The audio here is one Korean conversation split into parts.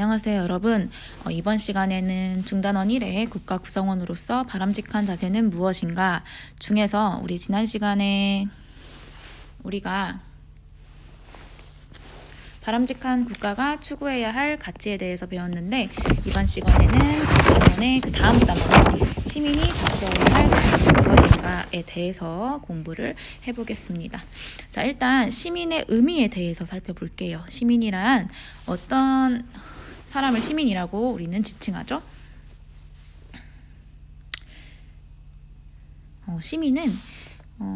안녕하세요 여러분. 이번 시간에는 중단원 1의 국가 구성원으로서 바람직한 자세는 무엇인가 중에서 우리 지난 시간에 우리가 바람직한 국가가 추구해야 할 가치에 대해서 배웠는데, 이번 시간에는 중단원의 그 다음 단원 시민이 갖추어야 할 가치는 무엇인가에 대해서 공부를 해보겠습니다. 자, 일단 시민의 의미에 대해서 살펴볼게요. 시민이란 어떤 사람을 시민이라고 우리는 지칭하죠? 시민은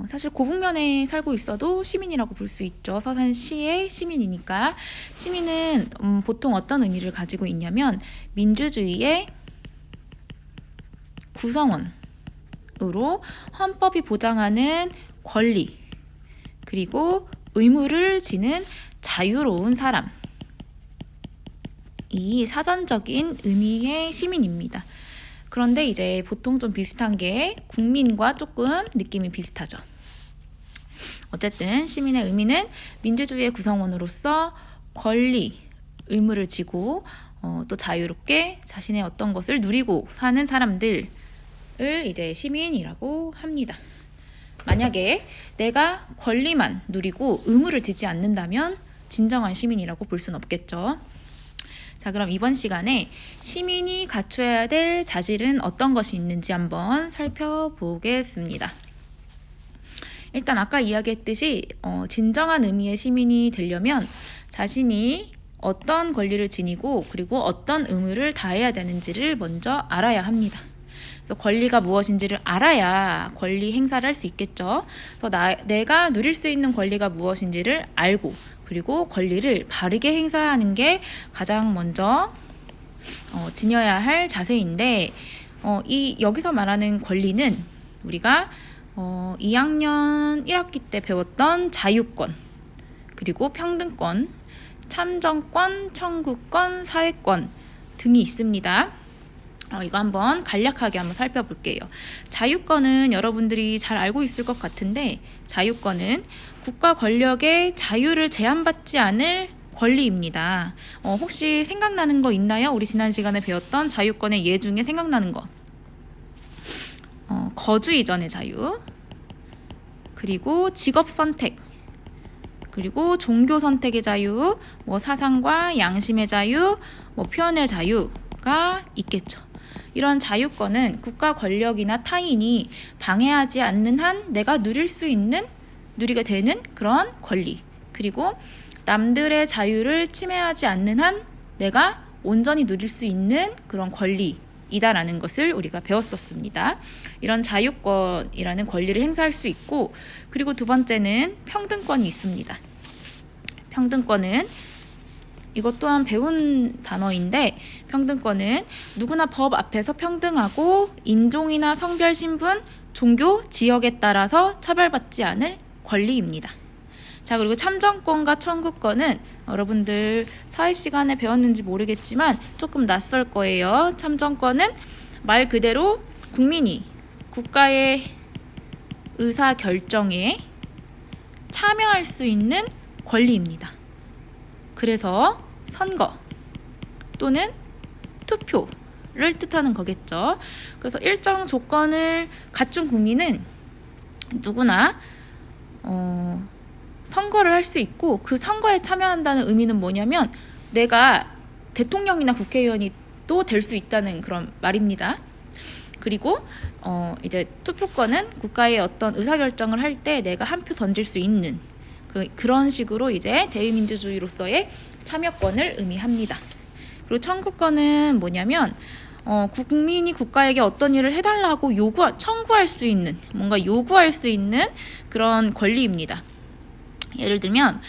사실 고국면에 살고 있어도 시민이라고 볼 수 있죠. 서산시의 시민이니까. 시민은 보통 어떤 의미를 가지고 있냐면 민주주의의 구성원으로 헌법이 보장하는 권리 그리고 의무를 지는 자유로운 사람, 이 사전적인 의미의 시민입니다. 그런데 이제 보통 좀 비슷한 게 국민과 조금 느낌이 비슷하죠. 어쨌든 시민의 의미는 민주주의의 구성원으로서 권리, 의무를 지고 또 자유롭게 자신의 어떤 것을 누리고 사는 사람들을 이제 시민이라고 합니다. 만약에 내가 권리만 누리고 의무를 지지 않는다면 진정한 시민이라고 볼 수는 없겠죠. 자, 그럼 이번 시간에 시민이 갖춰야 될 자질은 어떤 것이 있는지 한번 살펴보겠습니다. 일단 아까 이야기했듯이 진정한 의미의 시민이 되려면 자신이 어떤 권리를 지니고 그리고 어떤 의무를 다해야 되는지를 먼저 알아야 합니다. 그래서 권리가 무엇인지를 알아야 권리 행사를 할 수 있겠죠. 그래서 내가 누릴 수 있는 권리가 무엇인지를 알고 그리고 권리를 바르게 행사하는 게 가장 먼저 지녀야 할 자세인데, 여기서 말하는 권리는 우리가 2학년 1학기 때 배웠던 자유권, 그리고 평등권, 참정권, 청구권, 사회권 등이 있습니다. 이거 한번 간략하게 한번 살펴볼게요. 자유권은 여러분들이 잘 알고 있을 것 같은데, 자유권은 국가 권력의 자유를 제한받지 않을 권리입니다. 혹시 생각나는 거 있나요? 우리 지난 시간에 배웠던 자유권의 예 중에 생각나는 거. 거주 이전의 자유, 그리고 직업 선택, 그리고 종교 선택의 자유, 사상과 양심의 자유, 표현의 자유가 있겠죠. 이런 자유권은 국가 권력이나 타인이 방해하지 않는 한 내가 누리게 되는 그런 권리, 그리고 남들의 자유를 침해하지 않는 한 내가 온전히 누릴 수 있는 그런 권리이다라는 것을 우리가 배웠었습니다. 이런 자유권이라는 권리를 행사할 수 있고, 그리고 두 번째는 평등권이 있습니다. 평등권은 이것 또한 배운 단어인데, 평등권은 누구나 법 앞에서 평등하고 인종이나 성별, 신분, 종교, 지역에 따라서 차별받지 않을 권리입니다. 자, 그리고 참정권과 청구권은 여러분들 사회 시간에 배웠는지 모르겠지만 조금 낯설 거예요. 참정권은 말 그대로 국민이 국가의 의사 결정에 참여할 수 있는 권리입니다. 그래서 선거 또는 투표를 뜻하는 거겠죠. 그래서 일정 조건을 갖춘 국민은 누구나 선거를 할 수 있고, 그 선거에 참여한다는 의미는 뭐냐면 내가 대통령이나 국회의원이 또 될 수 있다는 그런 말입니다. 그리고 이제 투표권은 국가의 어떤 의사결정을 할 때 내가 한 표 던질 수 있는 그런 식으로 이제 대의민주주의로서의 참여권을 의미합니다. 그리고 청구권은 뭐냐면 국민이 국가에게 어떤 일을 해달라고 청구할 수 있는, 뭔가 요구할 수 있는 그런 권리입니다. 예를 들면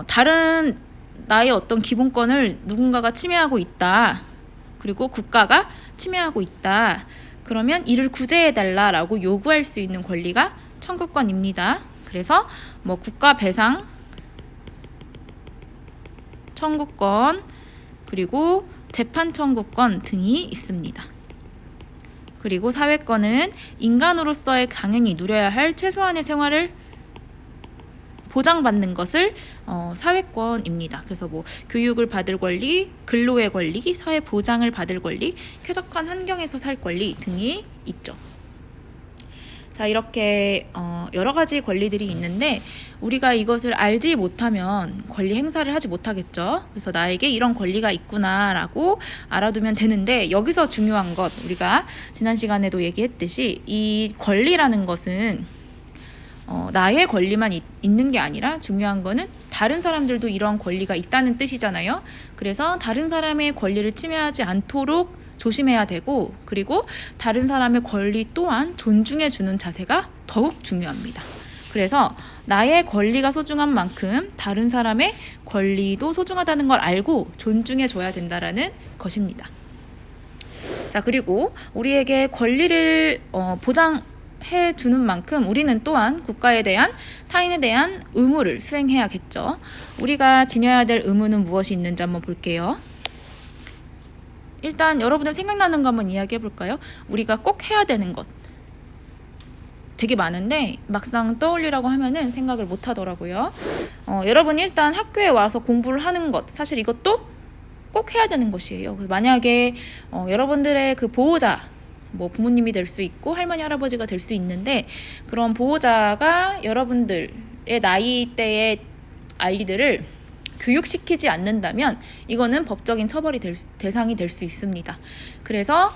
다른 나의 어떤 기본권을 누군가가 침해하고 있다, 그리고 국가가 침해하고 있다, 그러면 이를 구제해달라라고 요구할 수 있는 권리가 청구권입니다. 그래서 국가 배상 청구권, 그리고 재판 청구권 등이 있습니다. 그리고 사회권은 인간으로서의 당연히 누려야 할 최소한의 생활을 보장받는 것을 사회권입니다. 그래서 뭐 교육을 받을 권리, 근로의 권리, 사회 보장을 받을 권리, 쾌적한 환경에서 살 권리 등이 있죠. 자, 이렇게 여러 가지 권리들이 있는데 우리가 이것을 알지 못하면 권리 행사를 하지 못하겠죠. 그래서 나에게 이런 권리가 있구나라고 알아두면 되는데, 여기서 중요한 것, 우리가 지난 시간에도 얘기했듯이 이 권리라는 것은 나의 권리만 있는 게 아니라 중요한 거는 다른 사람들도 이런 권리가 있다는 뜻이잖아요. 그래서 다른 사람의 권리를 침해하지 않도록 조심해야 되고, 그리고 다른 사람의 권리 또한 존중해 주는 자세가 더욱 중요합니다. 그래서 나의 권리가 소중한 만큼 다른 사람의 권리도 소중하다는 걸 알고 존중해 줘야 된다라는 것입니다. 자, 그리고 우리에게 권리를 보장해 주는 만큼 우리는 또한 국가에 대한, 타인에 대한 의무를 수행해야겠죠. 우리가 지녀야 될 의무는 무엇이 있는지 한번 볼게요. 일단 여러분들 생각나는 거 한번 이야기해 볼까요? 우리가 꼭 해야 되는 것 되게 많은데 막상 떠올리라고 하면은 생각을 못 하더라고요. 여러분 일단 학교에 와서 공부를 하는 것, 사실 이것도 꼭 해야 되는 것이에요. 만약에 여러분들의 그 보호자, 뭐 부모님이 될 수 있고 할머니 할아버지가 될 수 있는데, 그런 보호자가 여러분들의 나이대의 아이들을 교육시키지 않는다면 이거는 법적인 처벌이 대상이 될 수 있습니다. 그래서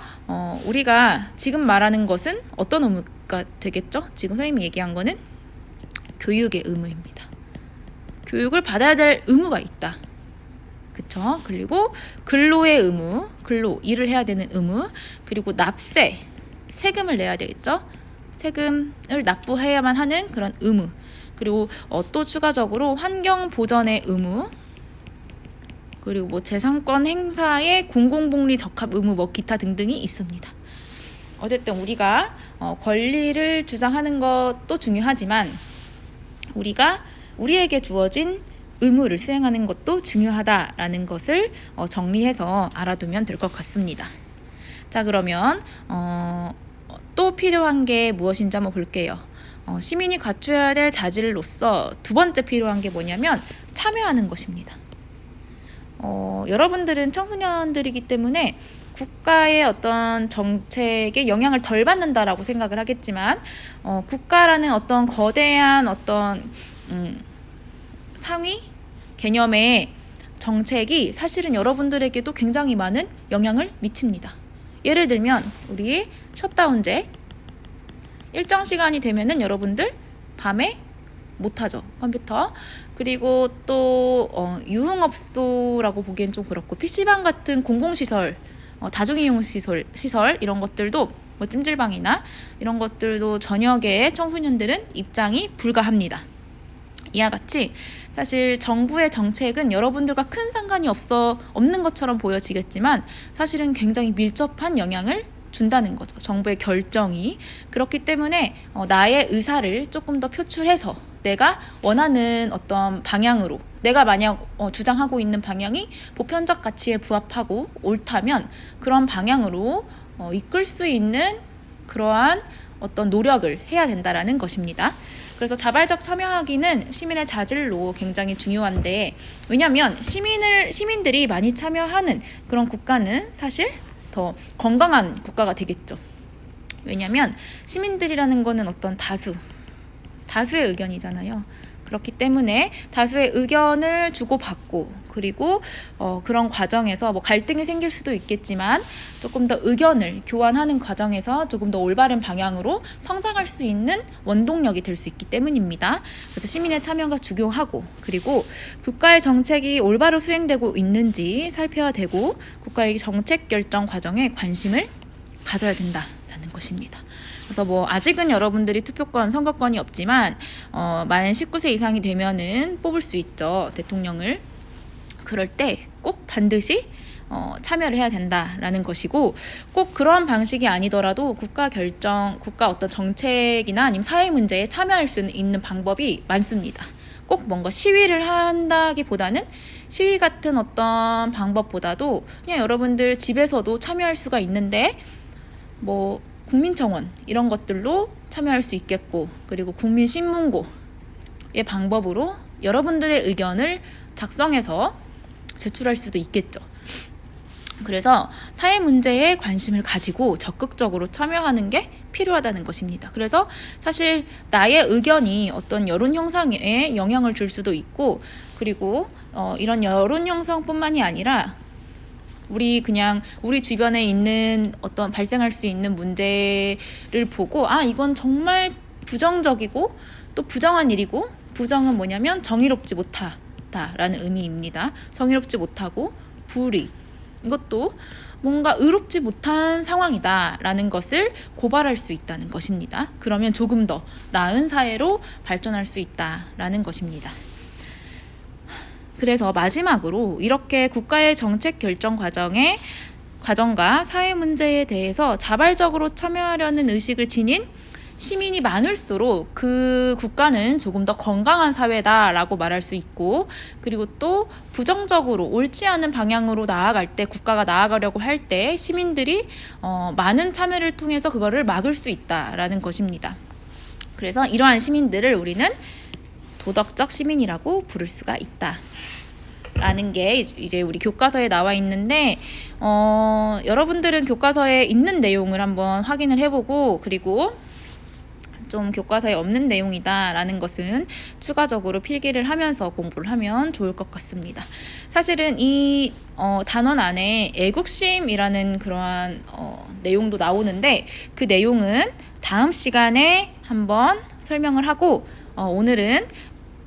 우리가 지금 말하는 것은 어떤 의무가 되겠죠? 지금 선생님이 얘기한 거는 교육의 의무입니다. 교육을 받아야 될 의무가 있다. 그쵸? 그리고 근로의 의무, 일을 해야 되는 의무, 그리고 납세, 세금을 내야 되겠죠? 세금을 납부해야만 하는 그런 의무, 그리고 또 추가적으로 환경 보전의 의무, 그리고 뭐 재산권 행사의 공공복리 적합 의무, 뭐 기타 등등이 있습니다. 어쨌든 우리가 권리를 주장하는 것도 중요하지만 우리에게 주어진 의무를 수행하는 것도 중요하다라는 것을 정리해서 알아두면 될 것 같습니다. 자, 그러면 또 필요한 게 무엇인지 한번 볼게요. 시민이 갖춰야 될 자질로서 두 번째 필요한 게 뭐냐면 참여하는 것입니다. 여러분들은 청소년들이기 때문에 국가의 어떤 정책에 영향을 덜 받는다라고 생각을 하겠지만, 국가라는 어떤 거대한 어떤 상위 개념의 정책이 사실은 여러분들에게도 굉장히 많은 영향을 미칩니다. 예를 들면 우리 셧다운제, 일정 시간이 되면은 여러분들 밤에 못하죠, 컴퓨터. 그리고 또 유흥업소라고 보기엔 좀 그렇고, PC방 같은 공공시설, 다중이용시설 이런 것들도, 뭐 찜질방이나 이런 것들도 저녁에 청소년들은 입장이 불가합니다. 이와 같이 사실 정부의 정책은 여러분들과 큰 상관이 없는 것처럼 보여지겠지만 사실은 굉장히 밀접한 영향을 준다는 거죠. 정부의 결정이. 그렇기 때문에 나의 의사를 조금 더 표출해서 내가 원하는 어떤 방향으로, 내가 만약 주장하고 있는 방향이 보편적 가치에 부합하고 옳다면 그런 방향으로 이끌 수 있는 그러한 어떤 노력을 해야 된다라는 것입니다. 그래서 자발적 참여하기는 시민의 자질로 굉장히 중요한데, 왜냐하면 시민들이 많이 참여하는 그런 국가는 사실 더 건강한 국가가 되겠죠. 왜냐하면 시민들이라는 거는 어떤 다수의 의견이잖아요. 그렇기 때문에 다수의 의견을 주고받고, 그리고 그런 과정에서 뭐 갈등이 생길 수도 있겠지만 조금 더 의견을 교환하는 과정에서 조금 더 올바른 방향으로 성장할 수 있는 원동력이 될 수 있기 때문입니다. 그래서 시민의 참여가 중요하고, 그리고 국가의 정책이 올바로 수행되고 있는지 살펴야 되고, 국가의 정책 결정 과정에 관심을 가져야 된다라는 것입니다. 그래서 뭐 아직은 여러분들이 투표권, 선거권이 없지만 만 19세 이상이 되면은 뽑을 수 있죠, 대통령을. 그럴 때 꼭 반드시 참여를 해야 된다라는 것이고, 꼭 그런 방식이 아니더라도 국가 어떤 정책이나 아니면 사회 문제에 참여할 수 있는 방법이 많습니다. 꼭 뭔가 시위를 한다기보다는, 시위 같은 어떤 방법보다도 그냥 여러분들 집에서도 참여할 수가 있는데, 뭐 국민청원 이런 것들로 참여할 수 있겠고, 그리고 국민신문고, 방법으로 여러분들의 의견을 작성해서 제출할 수도 있겠죠. 그래서 사회 문제에 관심을 가지고 적극적으로 참여하는 게 필요하다는 것입니다. 그래서 사실 나의 의견이 어떤 여론 형성에 영향을 줄 수도 있고, 그리고 이런 여론 형성뿐만이 아니라 우리 주변에 있는 어떤 발생할 수 있는 문제를 보고 이건 정말 부정적이고 또 부정한 일이고, 부정은 뭐냐면 정의롭지 못하다라는 의미입니다. 정의롭지 못하고 불의, 이것도 뭔가 의롭지 못한 상황이다라는 것을 고발할 수 있다는 것입니다. 그러면 조금 더 나은 사회로 발전할 수 있다라는 것입니다. 그래서 마지막으로 이렇게 국가의 정책 결정 과정과 사회 문제에 대해서 자발적으로 참여하려는 의식을 지닌 시민이 많을수록 그 국가는 조금 더 건강한 사회다라고 말할 수 있고, 그리고 또 부정적으로 옳지 않은 방향으로 나아갈 때, 국가가 나아가려고 할 때 시민들이 많은 참여를 통해서 그거를 막을 수 있다라는 것입니다. 그래서 이러한 시민들을 우리는 도덕적 시민이라고 부를 수가 있다 라는 게 이제 우리 교과서에 나와 있는데, 여러분들은 교과서에 있는 내용을 한번 확인을 해보고, 그리고 좀 교과서에 없는 내용이다라는 것은 추가적으로 필기를 하면서 공부를 하면 좋을 것 같습니다. 사실은 이 단원 안에 애국심이라는 그러한 내용도 나오는데, 그 내용은 다음 시간에 한번 설명을 하고, 오늘은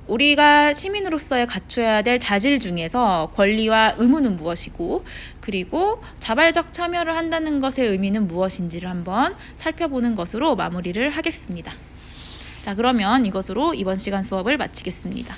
우리가 시민으로서의 갖춰야 될 자질 중에서 권리와 의무는 무엇이고, 그리고 자발적 참여를 한다는 것의 의미는 무엇인지를 한번 살펴보는 것으로 마무리를 하겠습니다. 자, 그러면 이것으로 이번 시간 수업을 마치겠습니다.